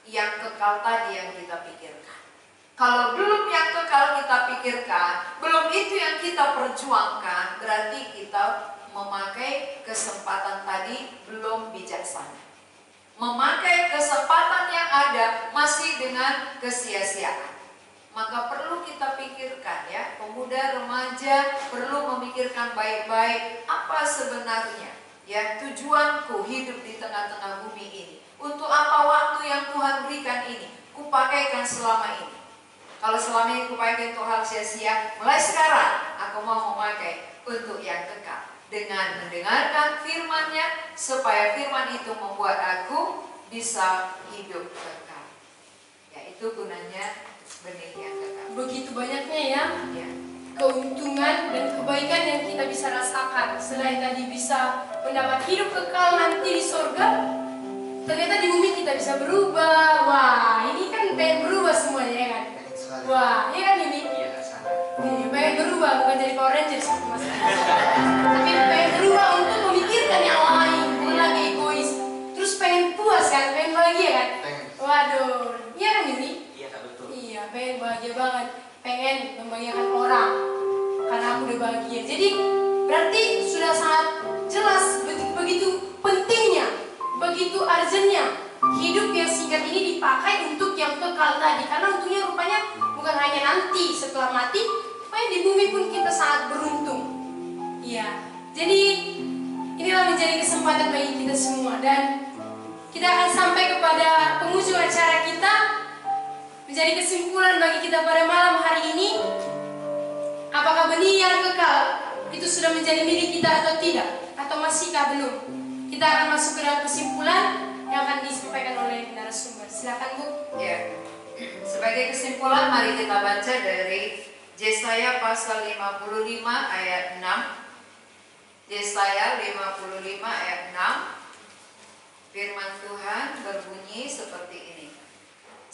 yang kekal tadi yang kita pikirkan? Kalau belum yang kekal kita pikirkan, belum itu yang kita perjuangkan, berarti kita memakai kesempatan tadi belum bijaksana. Memakai kesempatan yang ada masih dengan kesia-siaan. Maka perlu kita pikirkan ya, pemuda remaja perlu memikirkan baik-baik apa sebenarnya ya tujuanku hidup di tengah-tengah bumi ini. Untuk apa waktu yang Tuhan berikan ini? kupakaikan selama ini. Kalau selama ini kupakai untuk hal sia-sia, mulai sekarang aku mau memakai untuk yang kekal. Dengan mendengarkan firman-Nya, supaya firman itu membuat aku bisa hidup kekal. Yaitu gunanya benih yang kekal. Begitu banyaknya ya Ya. keuntungan dan kebaikan yang kita bisa rasakan. Selain tadi bisa mendapat hidup kekal nanti di surga, ternyata di bumi kita bisa berubah. Wah, ini kan pengen berubah semuanya ya kan? Pengen sekali. Wah, iya kan ini? Iya, sangat. Pengen berubah, bukan jadi Power Rangers mas. Tapi pengen berubah untuk memikirkan yang lain, bukan lagi egois. Terus pengen puas kan, pengen bahagia kan? Pengen. Waduh, iya kan ini? Iya, Kak, betul. Iya, pengen bahagia banget. Pengen membahagiakan orang karena aku udah bahagia. Jadi berarti sudah sangat jelas begitu pentingnya, begitu urgentnya hidup yang singkat ini dipakai untuk yang kekal tadi. Karena untungnya rupanya bukan hanya nanti setelah mati, rupanya di bumi pun kita sangat beruntung. Iya, jadi inilah menjadi kesempatan bagi kita semua dan kita akan sampai kepada penghujung acara kita. Menjadi kesimpulan bagi kita pada malam hari ini, apakah benih yang kekal itu sudah menjadi milik kita atau tidak? Atau masihkah belum? Kita akan masuk ke dalam kesimpulan yang akan disampaikan oleh narasumber. Silakan Bu. Ya. Sebagai kesimpulan, mari kita baca dari Yesaya pasal 55 ayat 6. Yesaya 55 ayat 6. Firman Tuhan berbunyi seperti ini.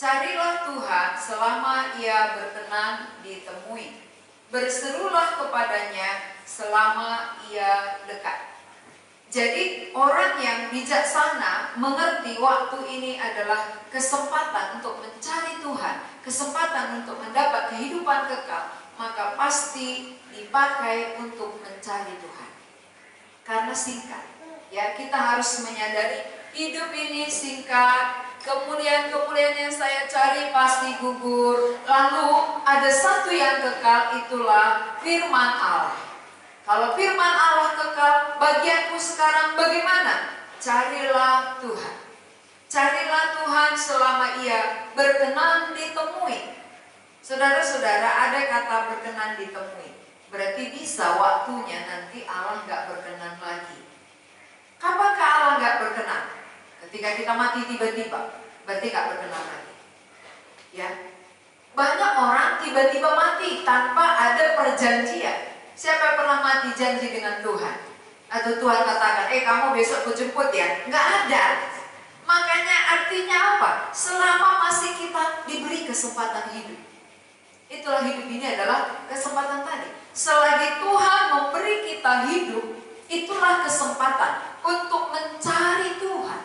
Carilah Tuhan selama Ia berkenan ditemui. Berserulah kepadanya selama Ia dekat. Jadi orang yang bijaksana mengerti waktu ini adalah kesempatan untuk mencari Tuhan, kesempatan untuk mendapat kehidupan kekal, maka pasti dipakai untuk mencari Tuhan. Karena singkat, ya kita harus menyadari hidup ini singkat. Kemuliaan-kemuliaan yang saya cari pasti gugur. Lalu ada satu yang kekal, itulah firman Allah. Kalau firman Allah kekal, bagianku sekarang bagaimana? Carilah Tuhan. Carilah Tuhan selama Ia berkenan ditemui. Saudara-saudara, ada kata berkenan ditemui. Berarti bisa waktunya nanti Allah nggak berkenan lagi. Kapankah Allah nggak berkenan? Ketika kita mati tiba-tiba, berarti nggak berkenan lagi. Ya, banyak orang tiba-tiba mati tanpa ada perjanjian. Siapa yang pernah mati janji dengan Tuhan? Atau Tuhan katakan, kamu besok aku jemput ya? Nggak ada. Makanya artinya apa? Selama masih kita diberi kesempatan hidup. Itulah hidup ini adalah kesempatan tadi. Selagi Tuhan memberi kita hidup, itulah kesempatan untuk mencari Tuhan.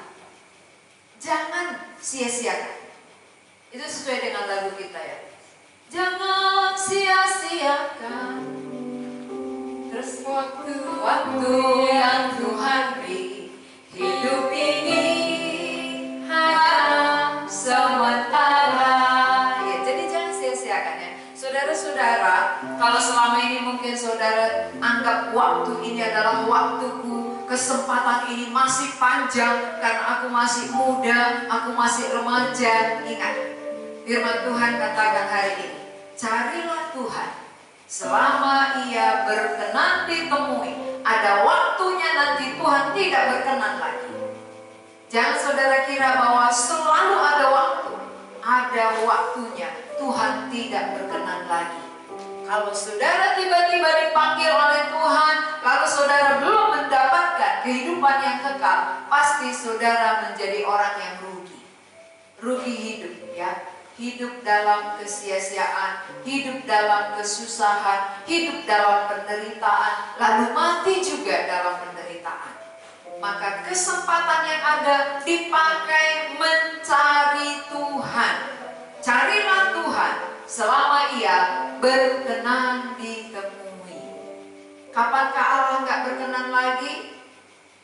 Jangan sia-siakan. Itu sesuai dengan lagu kita ya. Jangan sia-siakan. Terus waktu yang Tuhan beri. Hidup ini hanya sementara. Ya, jadi jangan sia-siakan ya. Saudara-saudara, kalau selama ini mungkin saudara anggap waktu ini adalah waktuku, kesempatan ini masih panjang karena aku masih muda, aku masih remaja. Ingat, firman Tuhan katakan hari ini, carilah Tuhan selama Ia berkenan ditemui. Ada waktunya nanti Tuhan tidak berkenan lagi. Jangan saudara kira bahwa selalu ada waktu. Ada waktunya Tuhan tidak berkenan lagi. Kalau saudara tiba-tiba dipanggil oleh Tuhan, lalu saudara belum mendapatkan kehidupan yang kekal, pasti saudara menjadi orang yang rugi. Rugi hidup ya. Hidup dalam kesia-siaan, hidup dalam kesusahan, hidup dalam penderitaan, lalu mati juga dalam penderitaan. Maka kesempatan yang ada dipakai mencari Tuhan. Carilah Tuhan selama Ia berkenan ditemui. Kapankah Allah nggak berkenan lagi?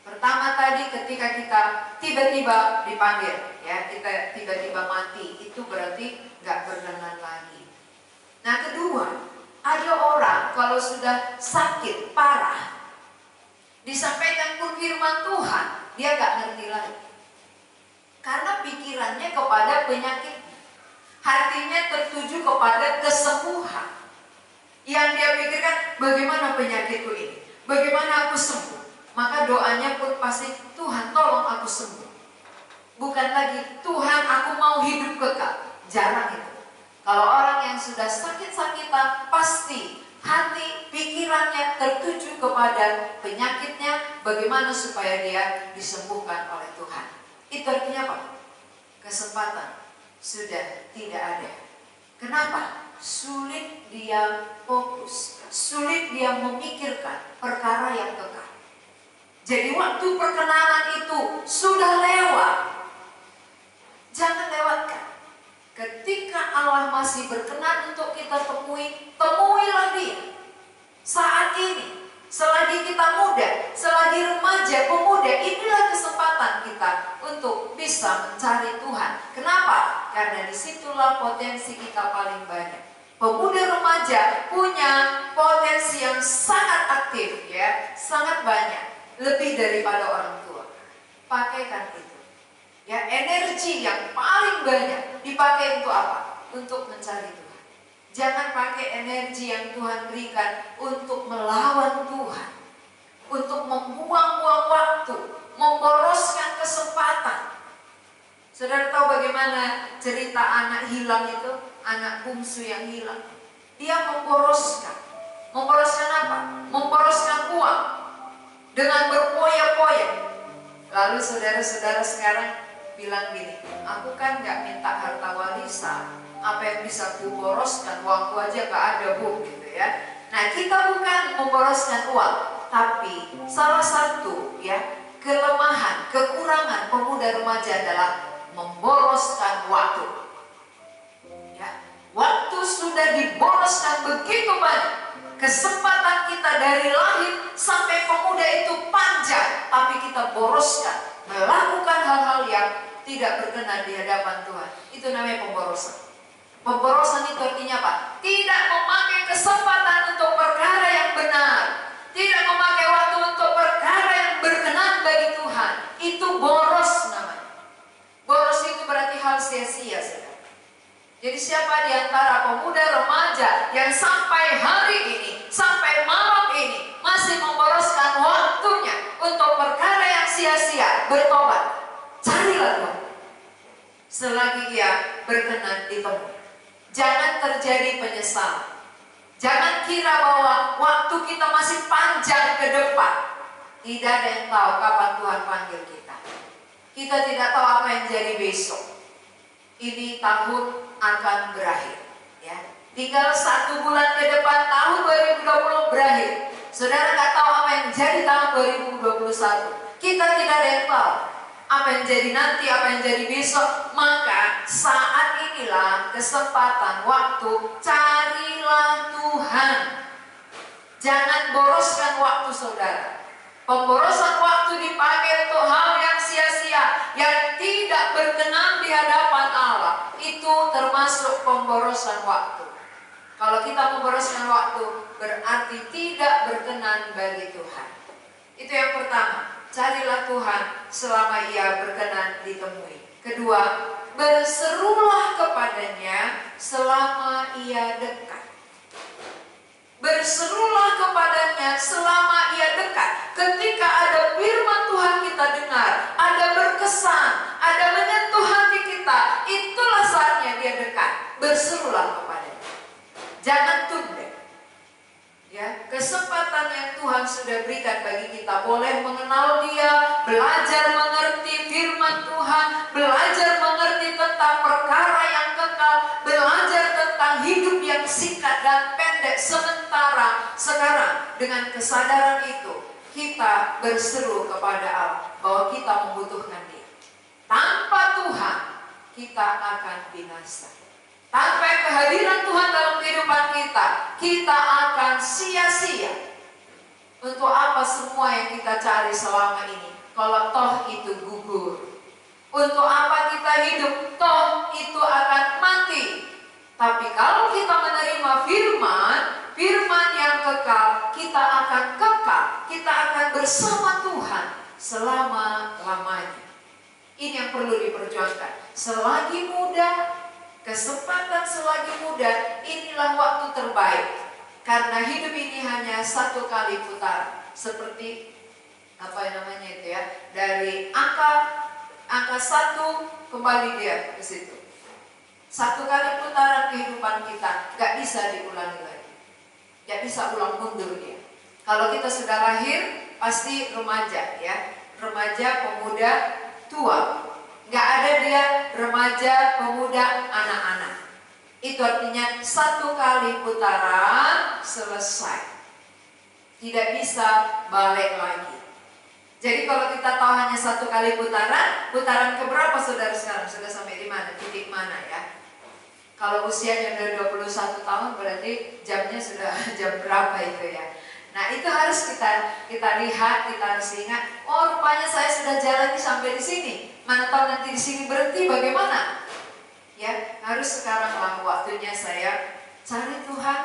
Pertama tadi ketika kita tiba-tiba dipanggil, ya kita tiba-tiba mati, itu berarti nggak berkenan lagi. Nah kedua, ada orang kalau sudah sakit parah, disampaikan pun firman Tuhan, dia nggak ngerti lagi, karena pikirannya kepada penyakit. hatinya tertuju kepada kesembuhan. Yang dia pikirkan, bagaimana penyakitku ini? Bagaimana aku sembuh? Maka doanya pun pasti, Tuhan tolong aku sembuh. Bukan lagi, Tuhan aku mau hidup kekal. Jarang itu. Kalau orang yang sudah sakit-sakitan, pasti hati, pikirannya tertuju kepada penyakitnya, bagaimana supaya dia disembuhkan oleh Tuhan. Itu artinya apa? Kesempatan sudah tidak ada. Kenapa? Sulit dia fokus, sulit dia memikirkan perkara yang kekal. Jadi waktu perkenanan itu sudah lewat. Jangan lewatkan. Ketika Allah masih berkenan untuk kita temui, temuilah Dia. Saat ini, selagi kita muda, selagi remaja, pemuda, inilah kesempatan kita untuk bisa mencari Tuhan. Kenapa? Karena disitulah potensi kita paling banyak. Pemuda remaja punya potensi yang sangat aktif, ya, sangat banyak, lebih daripada orang tua. Pakaikan itu. Ya, energi yang paling banyak dipakai untuk apa? Untuk mencari Tuhan. Jangan pakai energi yang Tuhan berikan untuk melawan Tuhan, untuk membuang-buang waktu, memboroskan kesempatan. Saudara tahu bagaimana cerita anak hilang itu? Anak bungsu yang hilang. Dia memboroskan. Memboroskan apa? Memboroskan uang dengan berpoya-poya. Lalu saudara-saudara sekarang bilang gini, aku kan gak minta harta warisan, apa yang bisa ku boroskan, uangku aja gak ada bu, gitu ya. Nah, kita bukan memboroskan uang, tapi salah satu ya kelemahan, kekurangan pemuda remaja adalah memboroskan waktu. Ya, waktu sudah diboroskan begitu banyak. Kesempatan kita dari lahir sampai pemuda itu panjang, tapi kita boroskan melakukan hal-hal yang tidak berkenan di hadapan Tuhan. Itu namanya pemborosan. Pemborosan itu artinya apa? Tidak memakai kesempatan untuk perkara yang benar, tidak memakai waktu untuk perkara yang berkenan bagi Tuhan. Itu boros namanya. Boros itu berarti hal sia-sia, saudara. Jadi siapa di antara pemuda remaja yang sampai hari ini, sampai malam ini masih memboroskan waktunya untuk perkara yang sia-sia, bertobat. Carilah Tuhan selagi ia berkenan ditemui. Jangan terjadi penyesalan. Jangan kira bahwa waktu kita masih panjang ke depan. Tidak ada yang tahu kapan Tuhan panggil kita. Kita tidak tahu apa yang jadi besok. Ini tahun akan berakhir, ya. Tinggal 1 bulan ke depan tahun 2020 berakhir. Saudara nggak tahu apa yang jadi tahun 2021. Kita tidak ada yang tahu apa yang jadi nanti, apa yang jadi besok. Maka saat inilah kesempatan waktu, carilah Tuhan. Jangan boroskan waktu saudara. Pemborosan waktu dipakai untuk hal yang sia-sia, yang tidak berkenan di hadapan Allah. Itu termasuk pemborosan waktu. Kalau kita memboroskan waktu, berarti tidak berkenan bagi Tuhan. Itu yang pertama. Carilah Tuhan selama ia berkenan ditemui. Kedua, berserulah kepadanya selama ia dekat. Berserulah kepadanya selama ia dekat. Ketika ada firman Tuhan kita dengar, ada berkesan, ada menyentuh hati kita, itulah saatnya dia dekat. Berserulah kepadanya. Jangan tunda. Ya, kesempatan yang Tuhan sudah berikan bagi kita, boleh mengenal Dia, belajar mengerti firman Tuhan, belajar mengerti tentang perkara yang kekal, belajar tentang hidup yang singkat dan pendek sementara. Sekarang dengan kesadaran itu kita berseru kepada Allah bahwa kita membutuhkan Dia. Tanpa Tuhan kita akan binasa. Tanpa kehadiran Tuhan dalam kehidupan kita, kita akan sia-sia. Untuk apa semua yang kita cari selama ini, kalau toh itu gugur? Untuk apa kita hidup, toh itu akan mati. Tapi kalau kita menerima firman yang kekal, kita akan kekal, kita akan bersama Tuhan selama-lamanya. Ini yang perlu diperjuangkan. Selagi muda, Kesempatan selagi muda, inilah waktu terbaik. Karena hidup ini hanya satu kali putar. Seperti dari angka 1 kembali dia ke situ. Satu kali putaran kehidupan kita, gak bisa diulangi lagi. Gak bisa ulang mundur dia. Kalau kita sudah lahir, pasti remaja ya. Remaja, pemuda, tua. Gak ada dia remaja, pemuda, anak-anak. Itu artinya satu kali putaran selesai. Tidak bisa balik lagi. Jadi kalau kita tahu hanya satu kali putaran keberapa saudara sekarang? Sudah sampai di mana? Titik mana ya? Kalau usianya sudah 21 tahun berarti jamnya sudah jam berapa itu ya? Nah itu harus kita lihat, kita harus ingat. Oh rupanya saya sudah jalani sampai di sini. Mana tahu nanti di sini berhenti bagaimana? Ya harus sekaranglah waktunya saya cari Tuhan,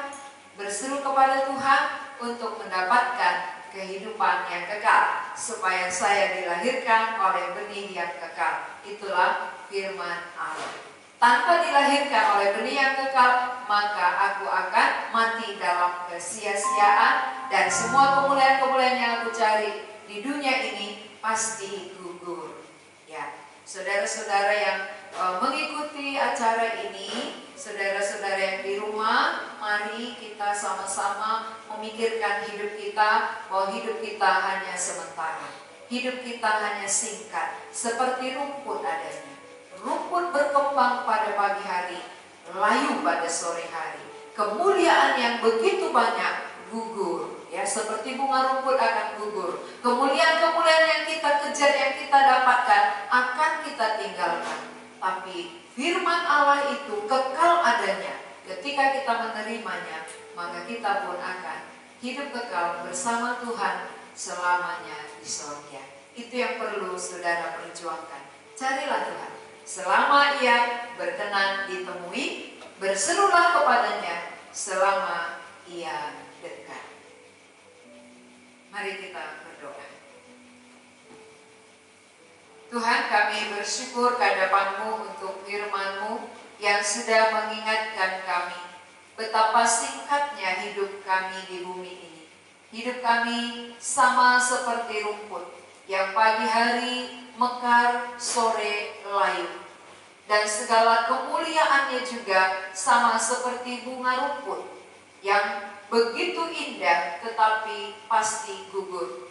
berseru kepada Tuhan untuk mendapatkan kehidupan yang kekal, supaya saya dilahirkan oleh benih yang kekal. Itulah firman Allah. Tanpa dilahirkan oleh benih yang kekal, maka aku akan mati dalam kesia-siaan, dan semua kemuliaan-kemuliaan yang aku cari di dunia ini pasti gugur. Ya, saudara-saudara yang mengikuti acara ini, saudara-saudara yang di rumah, mari kita sama-sama memikirkan hidup kita, bahwa hidup kita hanya sementara. Hidup kita hanya singkat, seperti rumput adanya. Rumput berkembang pada pagi hari, layu pada sore hari. Kemuliaan yang begitu banyak gugur, ya seperti bunga rumput akan gugur. Kemuliaan-kemuliaan yang kita kejar, yang kita dapatkan, akan kita tinggalkan. Tapi firman Allah itu kekal adanya. Ketika kita menerimanya, maka kita pun akan hidup kekal bersama Tuhan selamanya di surga. Itu yang perlu saudara perjuangkan. Carilah Tuhan. Selama ia berkenan ditemui, berserulah kepadanya selama ia dekat. Mari kita berdoa. Tuhan, kami bersyukur kehadapan-Mu untuk firman-Mu yang sudah mengingatkan kami betapa singkatnya hidup kami di bumi ini. Hidup kami sama seperti rumput yang pagi hari mekar, sore layu. Dan segala kemuliaannya juga sama seperti bunga rumput yang begitu indah tetapi pasti gugur.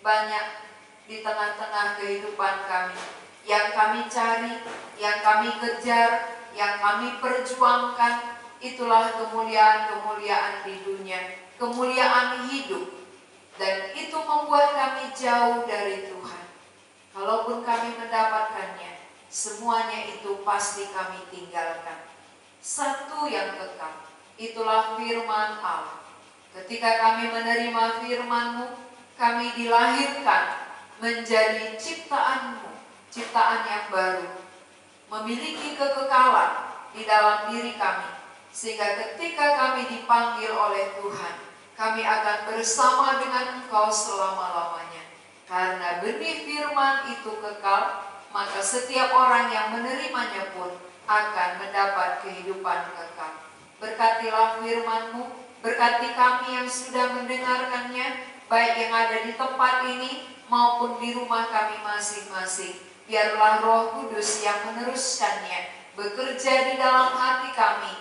Banyak di tengah-tengah kehidupan kami yang kami cari, yang kami kejar, yang kami perjuangkan. Itulah kemuliaan-kemuliaan di dunia, kemuliaan hidup. Dan itu membuat kami jauh dari Tuhan. Kalaupun kami mendapatkannya, semuanya itu pasti kami tinggalkan. Satu yang kekal, itulah firman Allah. Ketika kami menerima firman-Mu, kami dilahirkan menjadi ciptaan-Mu, ciptaan yang baru, memiliki kekekalan di dalam diri kami. Sehingga ketika kami dipanggil oleh Tuhan, kami akan bersama dengan Engkau selama-lamanya. Karena benih firman itu kekal, maka setiap orang yang menerimanya pun akan mendapat kehidupan kekal. Berkatilah firman-Mu, berkati kami yang sudah mendengarkannya, baik yang ada di tempat ini maupun di rumah kami masing-masing. Biarlah Roh Kudus yang meneruskannya bekerja di dalam hati kami,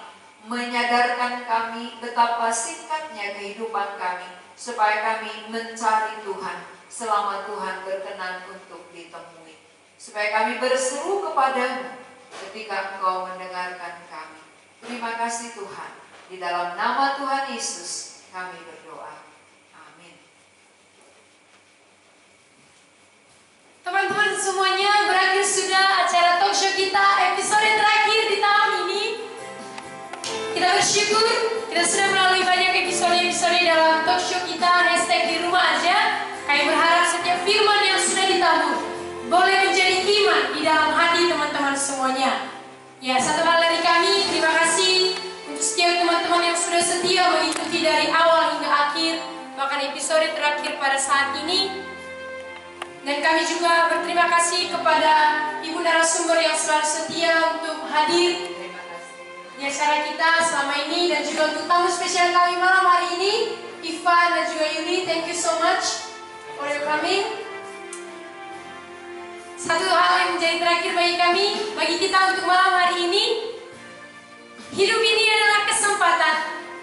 menyadarkan kami betapa singkatnya kehidupan kami, supaya kami mencari Tuhan selama Tuhan berkenan untuk ditemui, supaya kami berseru kepada-Mu ketika Engkau mendengarkan kami. Terima kasih Tuhan, di dalam nama Tuhan Yesus kami berdoa. Amin. Teman-teman semuanya, berakhir sudah acara talk show kita episode terakhir di tahun ini. Kita bersyukur kita sudah melalui banyak episode-episode dalam talk show kita #di rumah aja. Kami berharap setiap firman yang sudah ditabur boleh menjadi iman di dalam hati teman-teman semuanya. Ya, satu hal dari kami, terima kasih untuk setiap teman-teman yang sudah setia mengikuti dari awal hingga akhir, bahkan episode terakhir pada saat ini. Dan kami juga berterima kasih kepada ibu narasumber yang selalu setia untuk hadir di acara kita selama ini, dan juga untuk tamu spesial kami malam hari ini, Ivan dan juga Yuli. Thank you so much for your coming. Satu hal yang menjadi terakhir bagi kami, bagi kita untuk malam hari ini, hidup ini adalah kesempatan,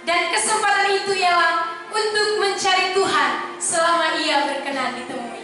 dan kesempatan itu ialah untuk mencari Tuhan selama Ia berkenan ditemui.